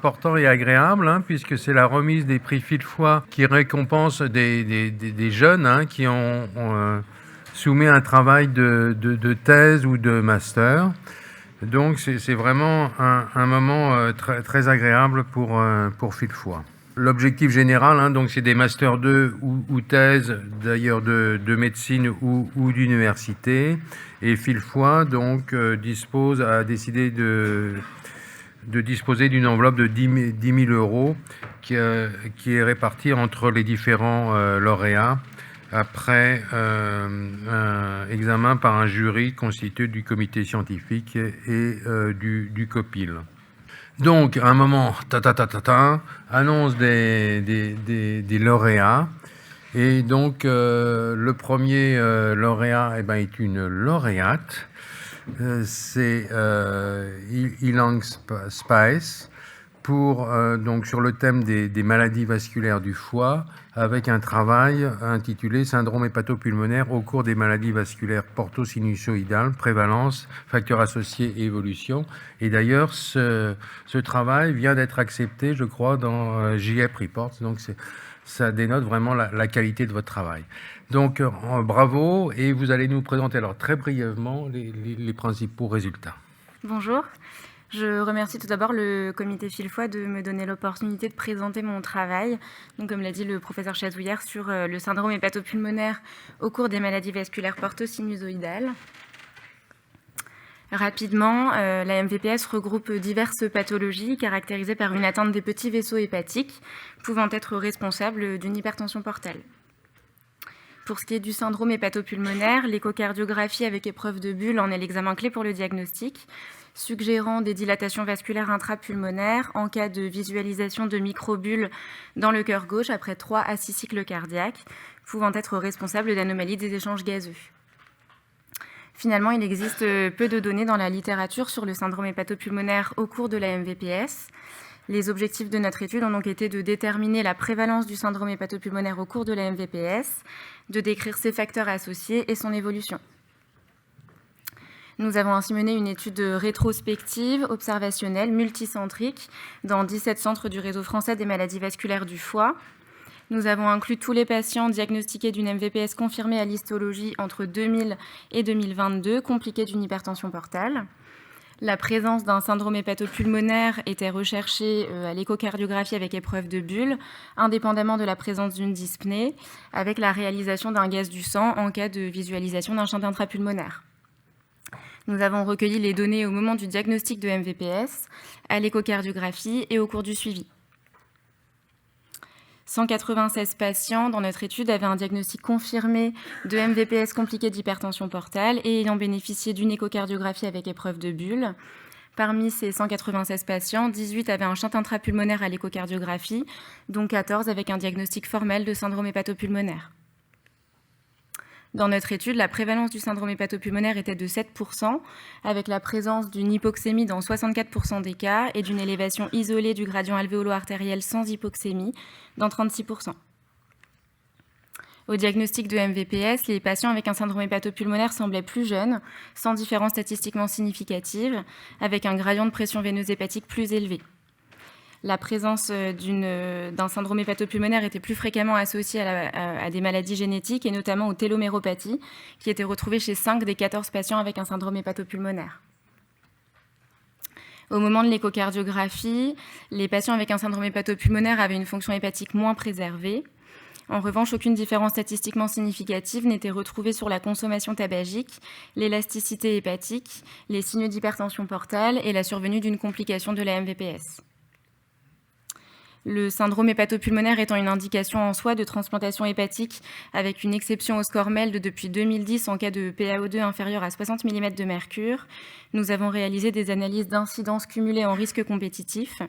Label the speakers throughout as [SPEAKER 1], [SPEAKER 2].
[SPEAKER 1] important et agréable, puisque c'est la remise des prix Fil-Foie qui récompense des jeunes qui ont soumis un travail de thèse ou de master. Donc c'est vraiment un moment très, très agréable pour Fil-Foie. L'objectif général, donc c'est des Master 2 ou thèses, d'ailleurs de médecine ou d'université. Et Fil-Foie donc a décidé de disposer d'une enveloppe de 10 000 euros qui est répartie entre les différents lauréats après un examen par un jury constitué du comité scientifique et du COPIL. Donc, à un moment, annonce des lauréats. Et donc, le premier lauréat est une lauréate. C'est Ilang Spice donc sur le thème des maladies vasculaires du foie, avec un travail intitulé « Syndrome hépatopulmonaire au cours des maladies vasculaires porto-sinusoïdales, prévalence, facteurs associés et évolution ». Et d'ailleurs, ce travail vient d'être accepté, je crois, dans JF Reports. Donc, ça dénote vraiment la qualité de votre travail. Donc, bravo, et vous allez nous présenter alors très brièvement les principaux résultats.
[SPEAKER 2] Bonjour. Je remercie tout d'abord le comité Fil-Foie de me donner l'opportunité de présenter mon travail, donc comme l'a dit le professeur Chatouillère, sur le syndrome hépatopulmonaire au cours des maladies vasculaires porto-sinusoïdales. Rapidement, la MVPS regroupe diverses pathologies caractérisées par une atteinte des petits vaisseaux hépatiques pouvant être responsables d'une hypertension portale. Pour ce qui est du syndrome hépatopulmonaire, l'échocardiographie avec épreuve de bulle en est l'examen clé pour le diagnostic, suggérant des dilatations vasculaires intrapulmonaires en cas de visualisation de microbulles dans le cœur gauche après 3 à 6 cycles cardiaques, pouvant être responsables d'anomalies des échanges gazeux. Finalement, il existe peu de données dans la littérature sur le syndrome hépatopulmonaire au cours de la MVPS. Les objectifs de notre étude ont donc été de déterminer la prévalence du syndrome hépatopulmonaire au cours de la MVPS, de décrire ses facteurs associés et son évolution. Nous avons ainsi mené une étude rétrospective, observationnelle, multicentrique, dans 17 centres du réseau français des maladies vasculaires du foie. Nous avons inclus tous les patients diagnostiqués d'une MVPS confirmée à l'histologie entre 2000 et 2022, compliqués d'une hypertension portale. La présence d'un syndrome hépatopulmonaire était recherchée à l'échocardiographie avec épreuve de bulle, indépendamment de la présence d'une dyspnée, avec la réalisation d'un gaz du sang en cas de visualisation d'un shunt intrapulmonaire. Nous avons recueilli les données au moment du diagnostic de MVPS, à l'échocardiographie et au cours du suivi. 196 patients dans notre étude avaient un diagnostic confirmé de MVPS compliqué d'hypertension portale et ayant bénéficié d'une échocardiographie avec épreuve de bulle. Parmi ces 196 patients, 18 avaient un shunt intrapulmonaire à l'échocardiographie, dont 14 avec un diagnostic formel de syndrome hépatopulmonaire. Dans notre étude, la prévalence du syndrome hépatopulmonaire était de 7%, avec la présence d'une hypoxémie dans 64% des cas et d'une élévation isolée du gradient alvéolo-artériel sans hypoxémie dans 36%. Au diagnostic de MVPS, les patients avec un syndrome hépatopulmonaire semblaient plus jeunes, sans différence statistiquement significative, avec un gradient de pression veineuse hépatique plus élevé. La présence d'un syndrome hépatopulmonaire était plus fréquemment associée à des maladies génétiques et notamment aux téloméropathies, qui étaient retrouvées chez 5 des 14 patients avec un syndrome hépatopulmonaire. Au moment de l'échocardiographie, les patients avec un syndrome hépatopulmonaire avaient une fonction hépatique moins préservée. En revanche, aucune différence statistiquement significative n'était retrouvée sur la consommation tabagique, l'élasticité hépatique, les signes d'hypertension portale et la survenue d'une complication de la MVPS. Le syndrome hépatopulmonaire étant une indication en soi de transplantation hépatique avec une exception au score MELD depuis 2010 en cas de PaO2 inférieur à 60 mm de mercure, nous avons réalisé des analyses d'incidence cumulée en risque compétitif.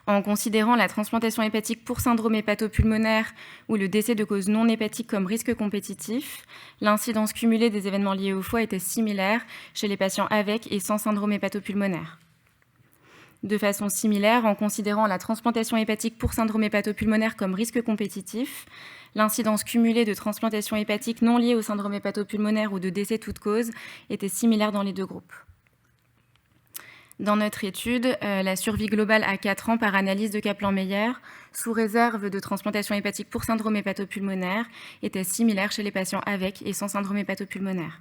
[SPEAKER 2] En considérant la transplantation hépatique pour syndrome hépatopulmonaire ou le décès de cause non hépatique comme risque compétitif, l'incidence cumulée des événements liés au foie était similaire chez les patients avec et sans syndrome hépatopulmonaire. De façon similaire, en considérant la transplantation hépatique pour syndrome hépatopulmonaire comme risque compétitif, l'incidence cumulée de transplantation hépatique non liée au syndrome hépatopulmonaire ou de décès toute cause était similaire dans les deux groupes. Dans notre étude, la survie globale à 4 ans par analyse de Kaplan-Meier, sous réserve de transplantation hépatique pour syndrome hépatopulmonaire, était similaire chez les patients avec et sans syndrome hépatopulmonaire.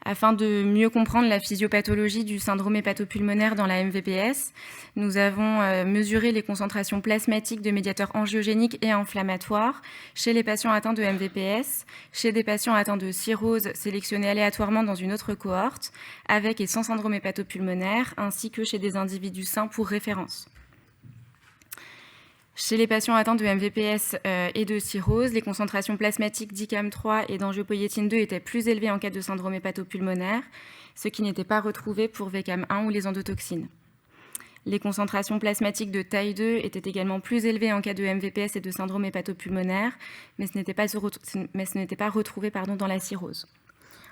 [SPEAKER 2] Afin de mieux comprendre la physiopathologie du syndrome hépatopulmonaire dans la MVPS, nous avons mesuré les concentrations plasmatiques de médiateurs angiogéniques et inflammatoires chez les patients atteints de MVPS, chez des patients atteints de cirrhose sélectionnés aléatoirement dans une autre cohorte, avec et sans syndrome hépatopulmonaire, ainsi que chez des individus sains pour référence. Chez les patients atteints de MVPS et de cirrhose, les concentrations plasmatiques d'ICAM3 et d'angiopoïétine 2 étaient plus élevées en cas de syndrome hépatopulmonaire, ce qui n'était pas retrouvé pour VCAM1 ou les endotoxines. Les concentrations plasmatiques de taille 2 étaient également plus élevées en cas de MVPS et de syndrome hépatopulmonaire, mais ce n'était pas retrouvé dans la cirrhose.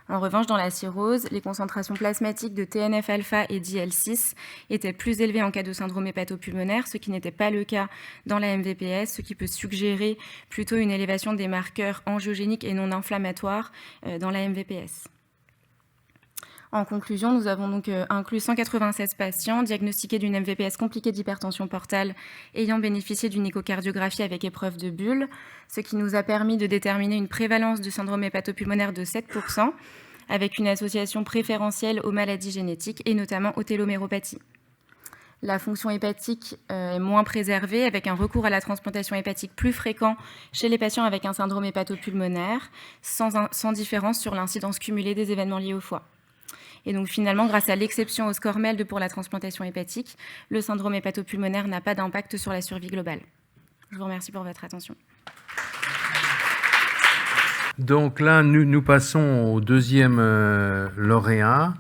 [SPEAKER 2] En revanche, dans la cirrhose, les concentrations plasmatiques de TNF-alpha et d'IL-6 étaient plus élevées en cas de syndrome hépatopulmonaire, ce qui n'était pas le cas dans la MVPS, ce qui peut suggérer plutôt une élévation des marqueurs angiogéniques et non inflammatoires dans la MVPS. En conclusion, nous avons donc inclus 196 patients diagnostiqués d'une MVPS compliquée d'hypertension portale ayant bénéficié d'une échocardiographie avec épreuve de bulle, ce qui nous a permis de déterminer une prévalence de syndrome hépatopulmonaire de 7%, avec une association préférentielle aux maladies génétiques et notamment aux téloméropathie. La fonction hépatique est moins préservée, avec un recours à la transplantation hépatique plus fréquent chez les patients avec un syndrome hépatopulmonaire, sans différence sur l'incidence cumulée des événements liés au foie. Et donc finalement, grâce à l'exception au score MELD pour la transplantation hépatique, le syndrome hépatopulmonaire n'a pas d'impact sur la survie globale. Je vous remercie pour votre attention.
[SPEAKER 1] Donc là, nous passons au deuxième lauréat,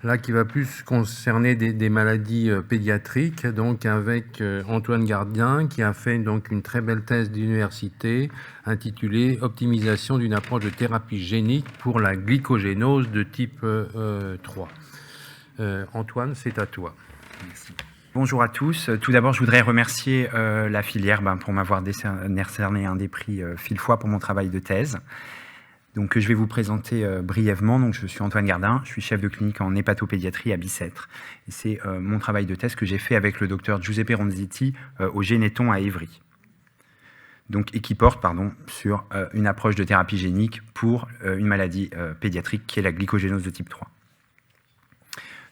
[SPEAKER 1] là qui va plus concerner des maladies pédiatriques, donc avec Antoine Gardien, qui a fait donc une très belle thèse d'université intitulée « Optimisation d'une approche de thérapie génique pour la glycogénose de type 3 ». Antoine, c'est à toi.
[SPEAKER 3] Merci. Bonjour à tous. Tout d'abord, je voudrais remercier la filière pour m'avoir décerné un des prix Fil-Foie pour mon travail de thèse. Donc, je vais vous présenter brièvement. Donc, je suis Antoine Gardin, je suis chef de clinique en hépatopédiatrie à Bicêtre. Et c'est mon travail de thèse que j'ai fait avec le docteur Giuseppe Ronzetti au Généton à Évry. Donc, et qui porte sur une approche de thérapie génique pour une maladie pédiatrique qui est la glycogénose de type 3.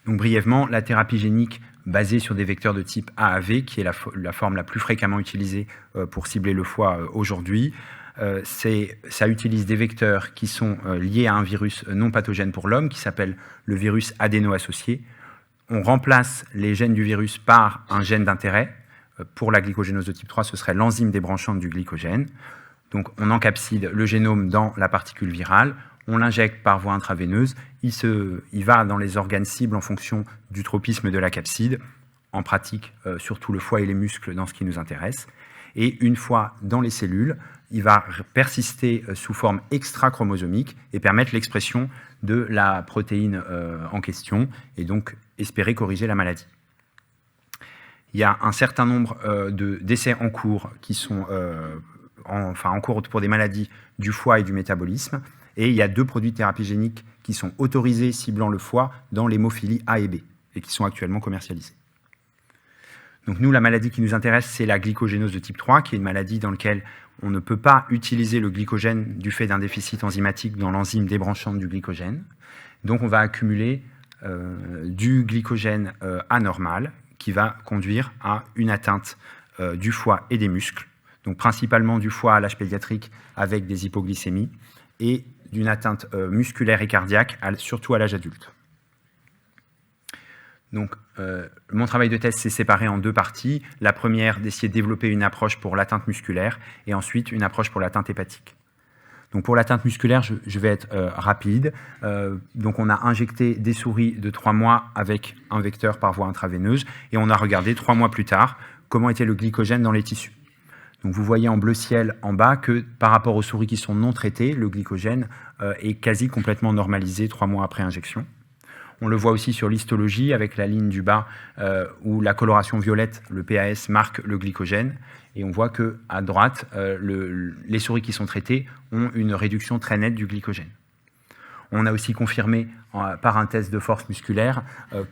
[SPEAKER 3] Donc, brièvement, la thérapie génique basée sur des vecteurs de type AAV, qui est la forme la plus fréquemment utilisée pour cibler le foie aujourd'hui, ça utilise des vecteurs qui sont liés à un virus non pathogène pour l'homme, qui s'appelle le virus adéno-associé. On remplace les gènes du virus par un gène d'intérêt. Pour la glycogénose de type 3, ce serait l'enzyme débranchante du glycogène. Donc on encapside le génome dans la particule virale, on l'injecte par voie intraveineuse, il va dans les organes cibles en fonction du tropisme de la capside, en pratique surtout le foie et les muscles dans ce qui nous intéresse. Et une fois dans les cellules, il va persister sous forme extra-chromosomique et permettre l'expression de la protéine en question et donc espérer corriger la maladie. Il y a un certain nombre d'essais en cours qui sont en cours pour des maladies du foie et du métabolisme. Et il y a 2 produits de thérapie génique qui sont autorisés ciblant le foie dans l'hémophilie A et B et qui sont actuellement commercialisés. Donc nous, la maladie qui nous intéresse, c'est la glycogénose de type 3, qui est une maladie dans laquelle on ne peut pas utiliser le glycogène du fait d'un déficit enzymatique dans l'enzyme débranchante du glycogène. Donc on va accumuler du glycogène anormal qui va conduire à une atteinte du foie et des muscles, donc principalement du foie à l'âge pédiatrique avec des hypoglycémies et d'une atteinte musculaire et cardiaque, surtout à l'âge adulte. Donc, mon travail de thèse s'est séparé en 2 parties. La première, d'essayer de développer une approche pour l'atteinte musculaire et ensuite une approche pour l'atteinte hépatique. Donc, pour l'atteinte musculaire, je vais être rapide. Donc, on a injecté des souris de 3 mois avec un vecteur par voie intraveineuse et on a regardé 3 mois plus tard comment était le glycogène dans les tissus. Donc, vous voyez en bleu ciel en bas que par rapport aux souris qui sont non traitées, le glycogène est quasi complètement normalisé 3 mois après injection. On le voit aussi sur l'histologie avec la ligne du bas où la coloration violette, le PAS, marque le glycogène. Et on voit qu'à droite, les souris qui sont traitées ont une réduction très nette du glycogène. On a aussi confirmé par un test de force musculaire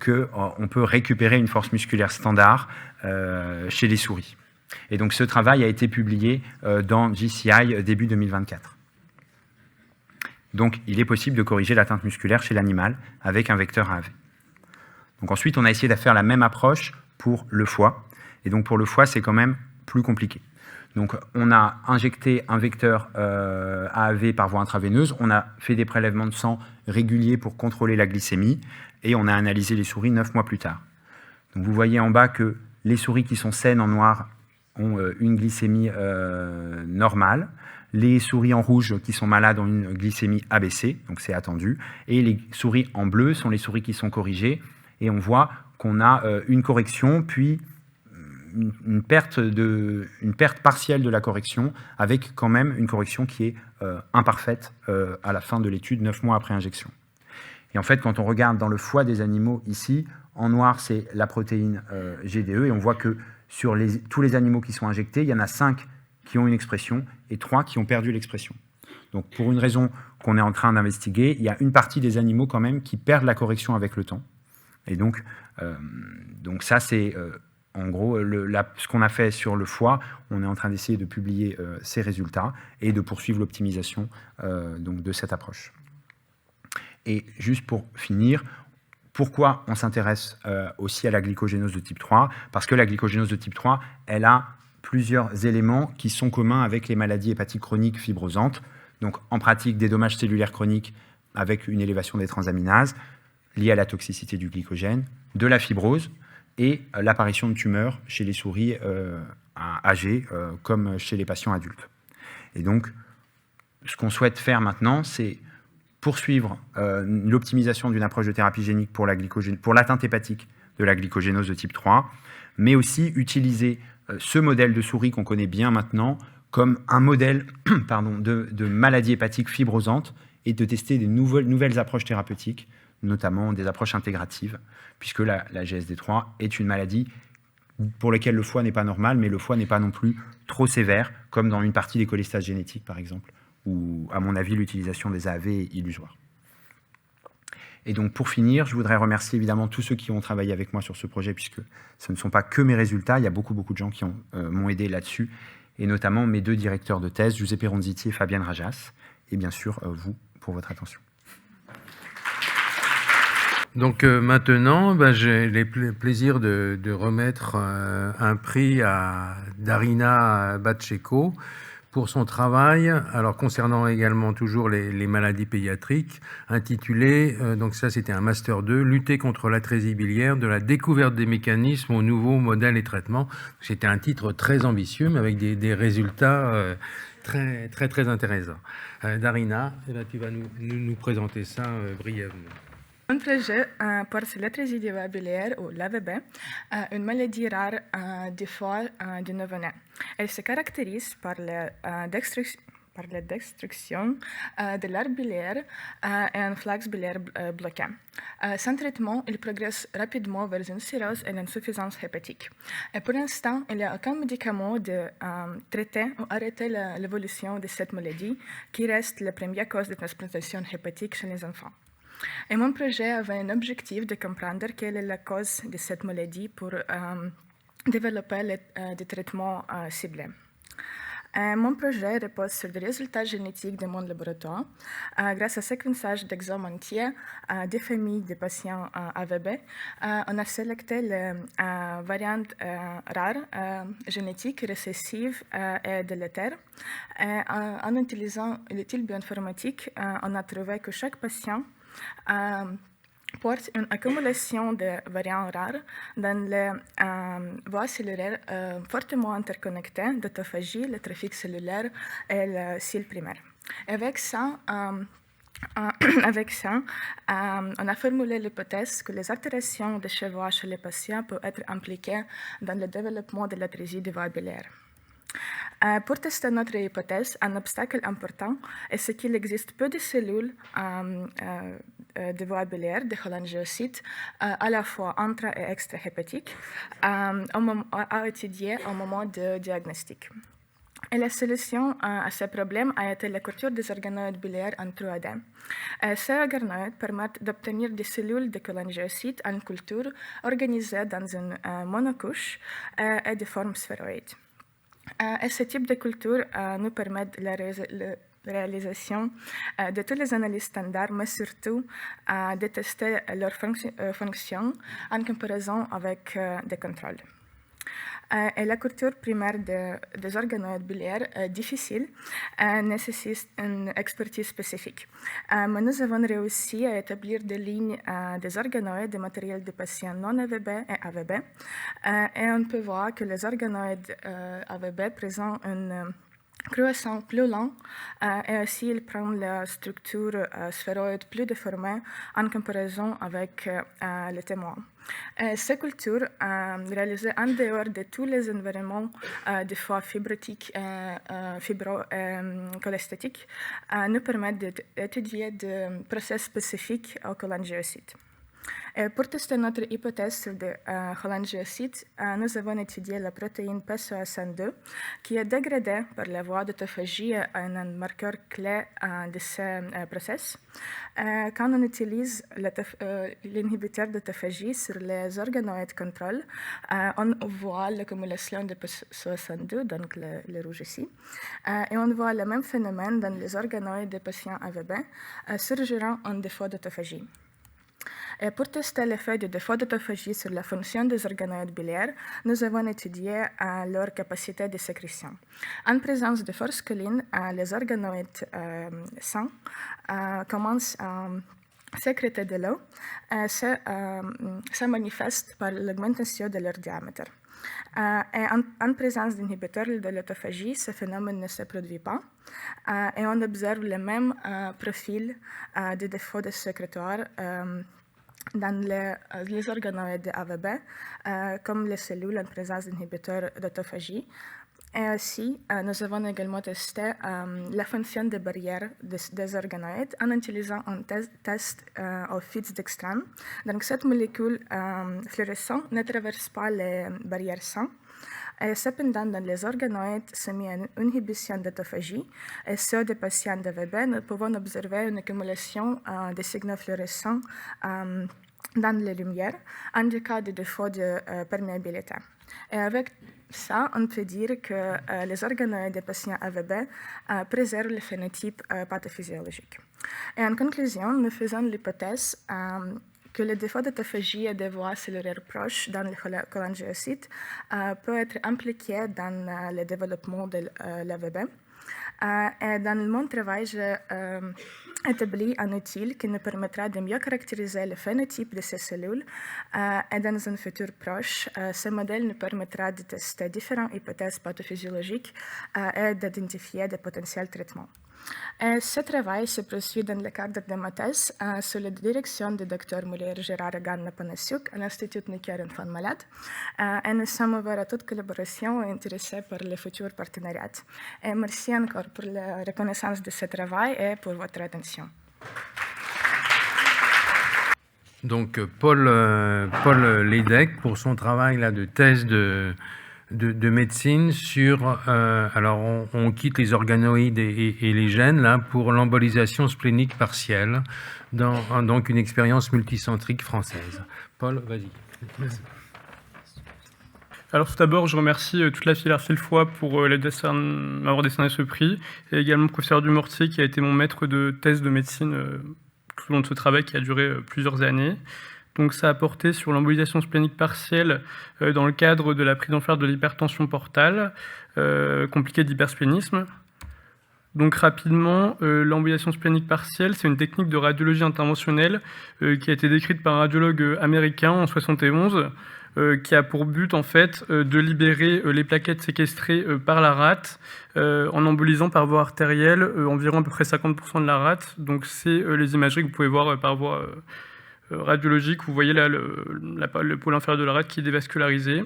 [SPEAKER 3] qu'on peut récupérer une force musculaire standard chez les souris. Et donc ce travail a été publié dans JCI début 2024. Donc il est possible de corriger l'atteinte musculaire chez l'animal avec un vecteur AAV. Donc ensuite, on a essayé de faire la même approche pour le foie. Et donc pour le foie, c'est quand même plus compliqué. Donc on a injecté un vecteur AAV par voie intraveineuse, on a fait des prélèvements de sang réguliers pour contrôler la glycémie, et on a analysé les souris 9 mois plus tard. Donc vous voyez en bas que les souris qui sont saines en noir ont une glycémie normale, les souris en rouge qui sont malades ont une glycémie abaissée, donc c'est attendu, et les souris en bleu sont les souris qui sont corrigées, et on voit qu'on a une correction, puis une perte partielle de la correction, avec quand même une correction qui est imparfaite à la fin de l'étude, 9 mois après injection. Et en fait, quand on regarde dans le foie des animaux ici, en noir, c'est la protéine GDE, et on voit que sur tous les animaux qui sont injectés, il y en a 5 qui ont une expression et 3 qui ont perdu l'expression. Donc pour une raison qu'on est en train d'investiguer, il y a une partie des animaux quand même qui perdent la correction avec le temps. Et donc ça, c'est en gros ce qu'on a fait sur le foie. On est en train d'essayer de publier ces résultats et de poursuivre l'optimisation de cette approche. Et juste pour finir, pourquoi on s'intéresse aussi à la glycogénose de type 3? Parce que la glycogénose de type 3, elle a plusieurs éléments qui sont communs avec les maladies hépatiques chroniques fibrosantes. Donc en pratique, des dommages cellulaires chroniques avec une élévation des transaminases, liées à la toxicité du glycogène, de la fibrose et l'apparition de tumeurs chez les souris âgées comme chez les patients adultes. Et donc, ce qu'on souhaite faire maintenant, c'est poursuivre l'optimisation d'une approche de thérapie génique pour l'atteinte hépatique de la glycogénose de type 3, mais aussi utiliser ce modèle de souris qu'on connaît bien maintenant comme un modèle de maladie hépatique fibrosante et de tester des nouvelles approches thérapeutiques, notamment des approches intégratives, puisque la GSD3 est une maladie pour laquelle le foie n'est pas normal, mais le foie n'est pas non plus trop sévère, comme dans une partie des cholestases génétiques, par exemple, où, à mon avis, l'utilisation des AAV est illusoire. Et donc, pour finir, je voudrais remercier évidemment tous ceux qui ont travaillé avec moi sur ce projet, puisque ce ne sont pas que mes résultats, il y a beaucoup de gens qui m'ont aidé là-dessus, et notamment mes 2 directeurs de thèse, Giuseppe Ronziti et Fabienne Rajas, et bien sûr, vous, pour votre attention.
[SPEAKER 1] Donc maintenant, j'ai le plaisir de remettre un prix à Darina Batcheko pour son travail, alors concernant également toujours les maladies pédiatriques, intitulé, donc ça c'était un Master 2, lutter contre l'atrésie biliaire, de la découverte des mécanismes aux nouveaux modèles et traitements. C'était un titre très ambitieux, mais avec des résultats très intéressants. Darina, tu vas nous présenter ça brièvement.
[SPEAKER 4] Un projet porte sur l'atrésie biliaire ou l'AVB, une maladie rare du foie du nouveau-né. Elle se caractérise par la destruction de l'arbre biliaire et un flux biliaire bloqué. Sans traitement, il progresse rapidement vers une cirrhose et l'insuffisance hépatique. Et pour l'instant, il n'y a aucun médicament de traiter ou arrêter l'évolution de cette maladie, qui reste la première cause de transplantation hépatique chez les enfants. Et mon projet avait un objectif de comprendre quelle est la cause de cette maladie pour développer des traitements ciblés. Mon projet repose sur des résultats génétiques de mon laboratoire. Grâce au séquençage d'exomes entiers des familles de patients AVB, on a sélecté les variantes rares génétiques récessives et délétères. En utilisant l'outil bioinformatique, on a trouvé que chaque patient porte une accumulation de variants rares dans les voies cellulaires fortement interconnectées d'autophagie, le trafic cellulaire et le cil primaire. Avec ça, on a formulé l'hypothèse que les altérations de chevaux chez les patients peuvent être impliquées dans le développement de l'atrésie des voies biliaires. Pour tester notre hypothèse, un obstacle important est ce qu'il existe peu de cellules de voie biliaire, de cholangiocytes, à la fois intra- et extra-hépatiques, à étudier au moment du diagnostic. Et la solution à ce problème a été la culture des organoïdes biliaires en 3D. Ces organoïdes permettent d'obtenir des cellules de cholangiocytes en culture organisées dans une monocouche et de forme sphéroïde. Et ce type de culture nous permet la réalisation de toutes les analyses standards, mais surtout de tester leur fonction en comparaison avec des contrôles. Et la culture primaire des organoïdes biliaires difficile nécessite une expertise spécifique. Mais nous avons réussi à établir des lignes des organoïdes de matériel de patients non AVB et AVB. Et on peut voir que les organoïdes AVB présentent une croissance plus lent et aussi ils prennent la structure sphéroïde plus déformée en comparaison avec les témoins. Ces cultures, réalisées en dehors de tous les environnements de foie fibrotique et cholestétique, nous permettent d'étudier des processus spécifiques aux cholangiocytes. Et pour tester notre hypothèse sur des cholangiocytes, nous avons étudié la protéine PCOS2 qui est dégradée par la voie d'autophagie et un marqueur clé de ce processus. Quand on utilise l'inhibiteur d'autophagie sur les organoïdes contrôle, on voit l'accumulation de PCOS2, donc le rouge ici, et on voit le même phénomène dans les organoïdes des patients AVB, surgissant en défaut d'autophagie. Et pour tester l'effet du défaut d'autophagie sur la fonction des organoïdes biliaires, nous avons étudié leur capacité de sécrétion. En présence de force choline, les organoïdes sains commencent à sécréter de l'eau. Ça manifeste par l'augmentation de leur diamètre. Et en présence d'inhibiteurs de l'autophagie, ce phénomène ne se produit pas. Et on observe le même profil de défaut de sécrétoire dans les organoïdes AVB, comme les cellules en présence d'inhibiteurs d'autophagie. Et aussi, nous avons également testé la fonction des barrières des organoïdes en utilisant un test au FITS-dextran. Donc, cette molécule fluorescente ne traverse pas les barrières saines. Et cependant, dans les organoïdes soumis à une inhibition d'autophagie, et ceux des patients d'AVB, nous pouvons observer une accumulation de signaux fluorescents dans les lumières, indiquant des défauts de perméabilité. Et avec ça, on peut dire que les organoïdes des patients AVB préservent le phénotype pathophysiologique. Et en conclusion, nous faisons l'hypothèse que le défaut d'autophagie et des voies cellulaires proches dans les cholangiocytes peut être impliqué dans le développement de l'AVB. Et dans mon travail, j'ai établi un outil qui nous permettra de mieux caractériser le phénotype de ces cellules. Et dans un futur proche, ce modèle nous permettra de tester différentes hypothèses pathophysiologiques et d'identifier des potentiels traitements. Et ce travail se poursuit dans le cadre de ma thèse sous la direction du Dr Moulier Gérard Ganna Panasiuk à l'Institut Necker Enfants Malades. Et nous sommes ouverts à toute collaboration et intéressés par les futurs partenariats. Et merci encore pour la reconnaissance de ce travail et pour votre attention.
[SPEAKER 1] Donc Paul Lédec, pour son travail là, de thèse de médecine sur... alors, on quitte les organoïdes et les gènes là, pour l'embolisation splénique partielle, dans donc une expérience multicentrique française. Paul, vas-y.
[SPEAKER 5] Alors tout d'abord, je remercie toute la filière Fil-Foie pour m'avoir décerné ce prix, et également le professeur Dumortier qui a été mon maître de thèse de médecine tout au long de ce travail qui a duré plusieurs années. Donc ça a porté sur l'embolisation splénique partielle dans le cadre de la prise en charge de l'hypertension portale, compliquée d'hypersplénisme. Donc rapidement, l'embolisation splénique partielle, c'est une technique de radiologie interventionnelle qui a été décrite par un radiologue américain en 1971, qui a pour but en fait de libérer les plaquettes séquestrées par la rate en embolisant par voie artérielle environ à peu près 50% de la rate. Donc c'est les imageries que vous pouvez voir par voie radiologique. Vous voyez là le pôle inférieur de la rate qui est dévascularisé.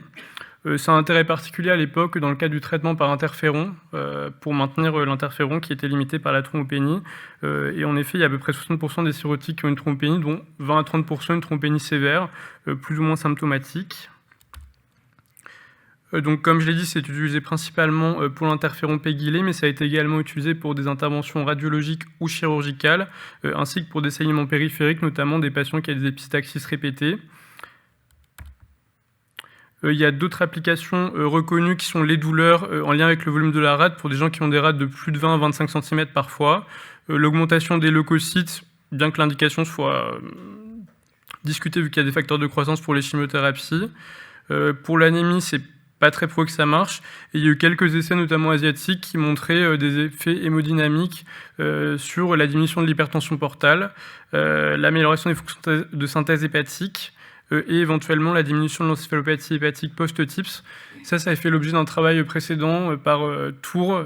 [SPEAKER 5] C'est un intérêt particulier à l'époque dans le cadre du traitement par interféron, pour maintenir l'interféron qui était limité par la thrombopénie. Et en effet, il y a à peu près 60% des cirrhotiques qui ont une thrombopénie, dont 20 à 30% une thrombopénie sévère, plus ou moins symptomatique. Donc, comme je l'ai dit, c'est utilisé principalement pour l'interféron pégylé, mais ça a été également utilisé pour des interventions radiologiques ou chirurgicales, ainsi que pour des saignements périphériques, notamment des patients qui ont des épistaxis répétés. Il y a d'autres applications reconnues qui sont les douleurs en lien avec le volume de la rate pour des gens qui ont des rates de plus de 20 à 25 cm parfois. L'augmentation des leucocytes, bien que l'indication soit discutée vu qu'il y a des facteurs de croissance pour les chimiothérapies. Pour l'anémie, c'est pas très prouvé que ça marche. Et il y a eu quelques essais, notamment asiatiques, qui montraient des effets hémodynamiques sur la diminution de l'hypertension portale, l'amélioration des fonctions de synthèse hépatique, et éventuellement la diminution de l'encéphalopathie hépatique post-TIPS. Ça a fait l'objet d'un travail précédent par Tour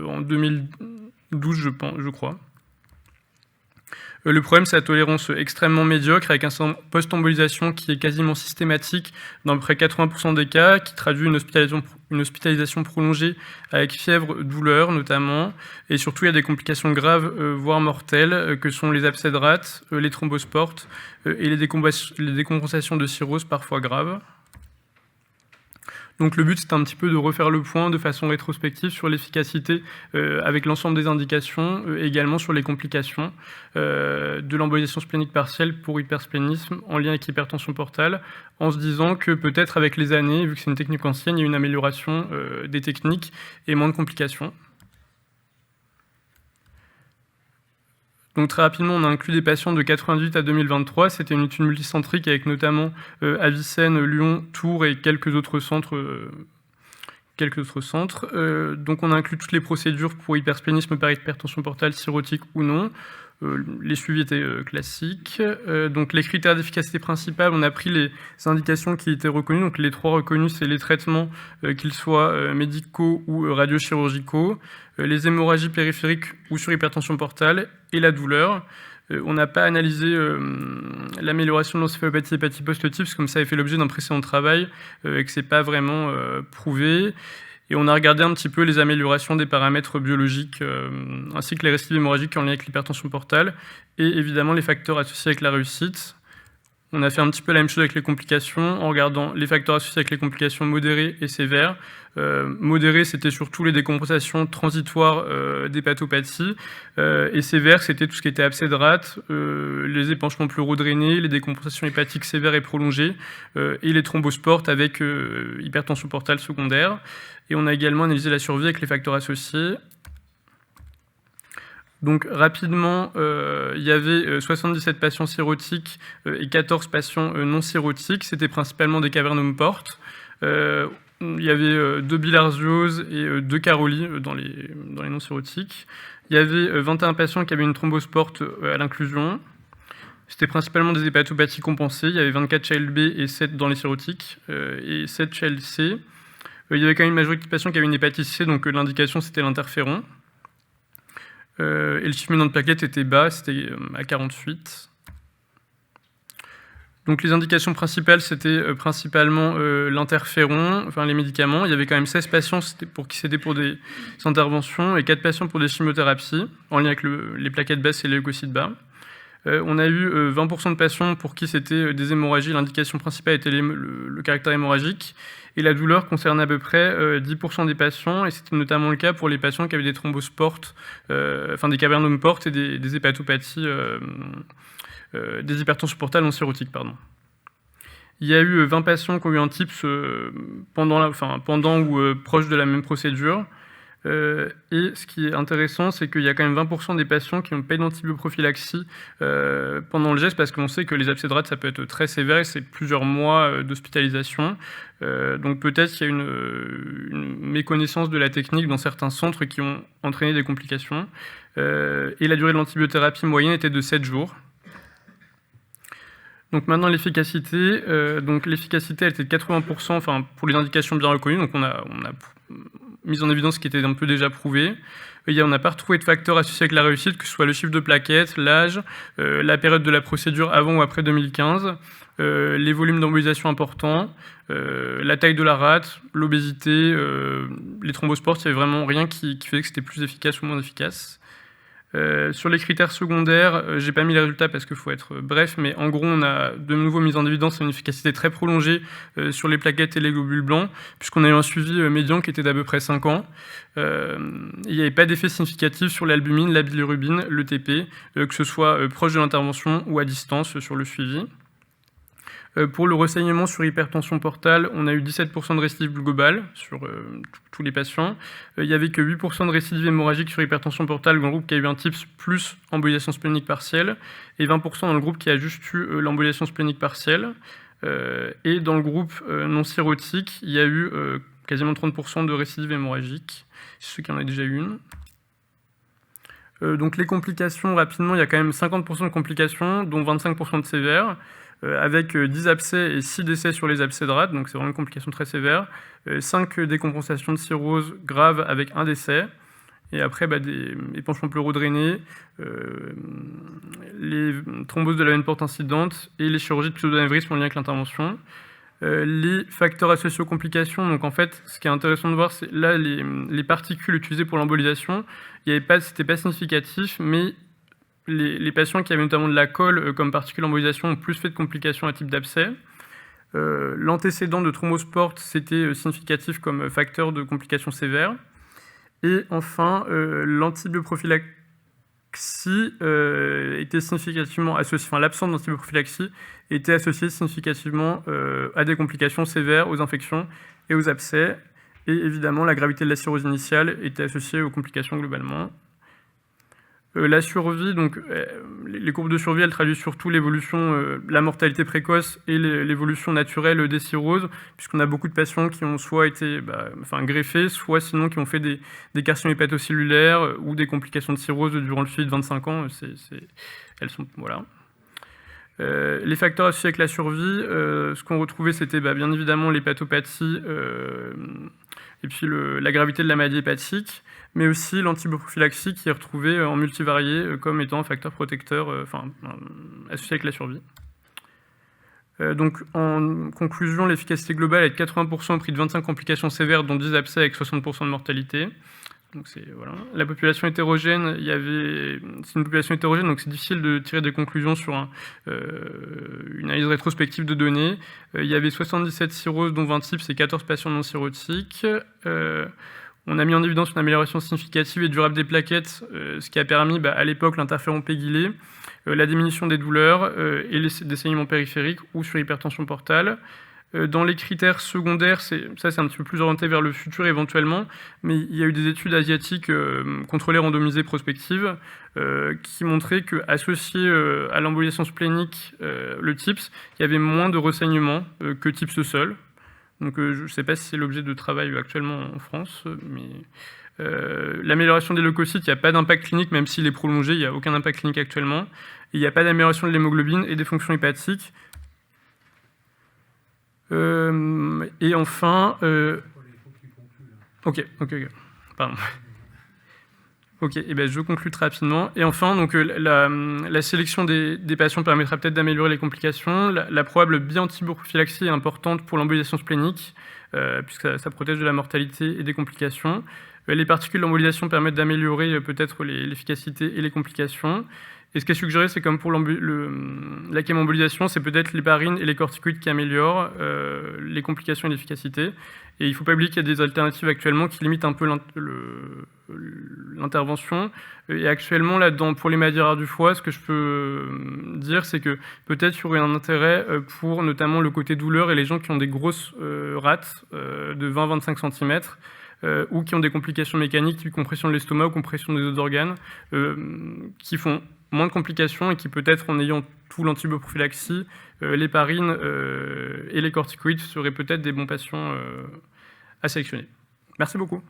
[SPEAKER 5] en 2012, je crois. Le problème, c'est la tolérance extrêmement médiocre, avec un post-embolisation qui est quasiment systématique dans à peu près 80% des cas, qui traduit une hospitalisation prolongée avec fièvre, douleur notamment, et surtout il y a des complications graves, voire mortelles, que sont les abcès de rate, les thrombosportes et les décompensations de cirrhose parfois graves. Donc le but, c'est un petit peu de refaire le point de façon rétrospective sur l'efficacité avec l'ensemble des indications, également sur les complications de l'embolisation splénique partielle pour hypersplénisme en lien avec l'hypertension portale, en se disant que peut-être avec les années, vu que c'est une technique ancienne, il y a une amélioration des techniques et moins de complications. Donc très rapidement, on a inclus des patients de 98 à 2023. C'était une étude multicentrique avec notamment Avicenne, Lyon, Tours et quelques autres centres. Donc on a inclus toutes les procédures pour hypersplénisme par hypertension portale, cirrhotique ou non. Les suivis étaient classiques. Donc les critères d'efficacité principaux, on a pris les indications qui étaient reconnues. Donc les 3 reconnus, c'est les traitements, qu'ils soient médicaux ou radiochirurgicaux, les hémorragies périphériques ou sur hypertension portale et la douleur. On n'a pas analysé l'amélioration de l'encéphalopathie hépatique post-TIPS, comme ça avait fait l'objet d'un précédent travail et que ce n'est pas vraiment prouvé. Et on a regardé un petit peu les améliorations des paramètres biologiques, ainsi que les récidives hémorragiques en lien avec l'hypertension portale, et évidemment les facteurs associés avec la réussite. On a fait un petit peu la même chose avec les complications, en regardant les facteurs associés avec les complications modérées et sévères. Modérées, c'était surtout les décompensations transitoires d'hépatopathie, et sévères, c'était tout ce qui était abcès de rate, les épanchements pleuraux drainés, les décompensations hépatiques sévères et prolongées, et les thrombosportes avec hypertension portale secondaire. Et on a également analysé la survie avec les facteurs associés. Donc rapidement, il y avait 77 patients cirrhotiques et 14 patients non cirrhotiques. C'était principalement des cavernomes portes. Il y avait 2 bilharzioses et 2 carolies dans les non cirrhotiques. Il y avait 21 patients qui avaient une thrombosporte à l'inclusion. C'était principalement des hépatopathies compensées. Il y avait 24 child B et 7 dans les cirrhotiques et 7 child C. Il y avait quand même une majorité de patients qui avaient une hépatite C, donc l'indication c'était l'interféron. Et le chiffre médian de plaquettes était bas, c'était à 48. Donc les indications principales, c'était principalement l'interféron, enfin les médicaments. Il y avait quand même 16 patients pour qui c'était pour des interventions et 4 patients pour des chimiothérapies, en lien avec les plaquettes basses et les leucocytes bas. On a eu 20% de patients pour qui c'était des hémorragies. L'indication principale était le caractère hémorragique. Et la douleur concernait à peu près 10% des patients. Et c'était notamment le cas pour les patients qui avaient des thrombosportes, enfin des cavernomes portes et des hépatopathies, des hypertensions portales non cirrhotiques, pardon. Il y a eu 20 patients qui ont eu un TIPS pendant ou proche de la même procédure. Et ce qui est intéressant, c'est qu'il y a quand même 20% des patients qui n'ont pas d'antibioprophylaxie pendant le geste, parce qu'on sait que les abcès de rate, ça peut être très sévère et c'est plusieurs mois d'hospitalisation. Donc peut-être qu'il y a une méconnaissance de la technique dans certains centres qui ont entraîné des complications. Et la durée de l'antibiothérapie moyenne était de 7 jours. Donc maintenant l'efficacité. Donc l'efficacité, elle était de 80%, enfin pour les indications bien reconnues. Donc on a mise en évidence ce qui était un peu déjà prouvé. On n'a pas retrouvé de facteurs associés avec la réussite, que ce soit le chiffre de plaquettes, l'âge, la période de la procédure avant ou après 2015, les volumes d'embolisation importants, la taille de la rate, l'obésité, les thrombosportes. Il n'y avait vraiment rien qui faisait que c'était plus efficace ou moins efficace. Sur les critères secondaires, j'ai pas mis les résultats parce qu'il faut être bref, mais en gros, on a de nouveau mis en évidence une efficacité très prolongée sur les plaquettes et les globules blancs, puisqu'on a eu un suivi médian qui était d'à peu près 5 ans. Il n'y avait pas d'effet significatif sur l'albumine, la bilirubine, le TP, que ce soit proche de l'intervention ou à distance sur le suivi. Pour le renseignement sur hypertension portale, on a eu 17% de récidive globale sur tous les patients. Il n'y avait que 8% de récidive hémorragique sur hypertension portale dans le groupe qui a eu un TIPS plus embolisation splénique partielle, et 20% dans le groupe qui a juste eu l'embolisation splénique partielle. Et dans le groupe non cirrhotique, il y a eu quasiment 30% de récidive hémorragique, ceux qui en ont déjà eu une. Donc les complications, rapidement, il y a quand même 50% de complications, dont 25% de sévères, avec 10 abcès et 6 décès sur les abcès de rate, donc c'est vraiment une complication très sévère, 5 décompensations de cirrhose graves avec un décès, et après des épanchements pleuraux drainés, les thromboses de la veine porte incidente et les chirurgies de pseudo-anévrisme en lien avec l'intervention. Les facteurs associés aux complications, donc en fait, ce qui est intéressant de voir, c'est là les particules utilisées pour l'embolisation, c'était pas significatif, mais les patients qui avaient notamment de la colle comme particule embolisation ont plus fait de complications à type d'abcès. L'antécédent de thrombose porte, c'était significatif comme facteur de complications sévères. Et enfin, l'antibioprophylaxie était significativement associée, enfin l'absence d'antibioprophylaxie était associée significativement à des complications sévères, aux infections et aux abcès. Et évidemment, la gravité de la cirrhose initiale était associée aux complications globalement. La survie, donc les courbes de survie, elles traduisent surtout l'évolution, la mortalité précoce et l'évolution naturelle des cirrhoses, puisqu'on a beaucoup de patients qui ont soit été greffés, soit sinon qui ont fait des carcinomes hépatocellulaires ou des complications de cirrhose durant le suivi de 25 ans. Elles sont, voilà. Les facteurs associés avec la survie, ce qu'on retrouvait, c'était bien évidemment l'hépatopathie et puis la gravité de la maladie hépatique, mais aussi l'antibioprophylaxie qui est retrouvée en multivarié comme étant un facteur protecteur associé avec la survie. Donc en conclusion, l'efficacité globale est de 80% au prix de 25 complications sévères, dont 10 abcès avec 60% de mortalité. Donc voilà. La population hétérogène, c'est une population hétérogène, donc c'est difficile de tirer des conclusions sur une analyse rétrospective de données. Il y avait 77 cirrhoses, dont 20 types, et 14 patients non cirrhotiques. On a mis en évidence une amélioration significative et durable des plaquettes, ce qui a permis à l'époque l'interféron pégylé, la diminution des douleurs et des saignements périphériques ou sur hypertension portale. Dans les critères secondaires, c'est un petit peu plus orienté vers le futur éventuellement, mais il y a eu des études asiatiques contrôlées randomisées prospectives qui montraient qu'associé à l'embolisation splénique, le TIPS, il y avait moins de ressaignements que TIPS seul. Donc je ne sais pas si c'est l'objet de travail actuellement en France, mais l'amélioration des leucocytes, il n'y a pas d'impact clinique, même s'il est prolongé, il n'y a aucun impact clinique actuellement. Et il n'y a pas d'amélioration de l'hémoglobine et des fonctions hépatiques. Et enfin... Ok. Pardon. Ok, je conclue très rapidement. Et enfin, donc, la sélection des patients permettra peut-être d'améliorer les complications. La probable biantibrophylaxie est importante pour l'embolisation splénique, puisque ça protège de la mortalité et des complications. Les particules d'embolisation permettent d'améliorer peut-être l'efficacité et les complications. Et ce qui est suggéré, c'est comme pour la chémombolisation, c'est peut-être l'héparine et les corticoïdes qui améliorent les complications et l'efficacité. Et il ne faut pas oublier qu'il y a des alternatives actuellement qui limitent un peu l'intervention. Et actuellement, pour les maladies rares du foie, ce que je peux dire, c'est que peut-être il y aurait un intérêt pour notamment le côté douleur et les gens qui ont des grosses rates de 20-25 cm, ou qui ont des complications mécaniques, type compression de l'estomac ou compression des autres organes, qui font moins de complications et qui peut-être en ayant tout l'antibioprophylaxie, l'héparine et les corticoïdes seraient peut-être des bons patients à sélectionner. Merci beaucoup.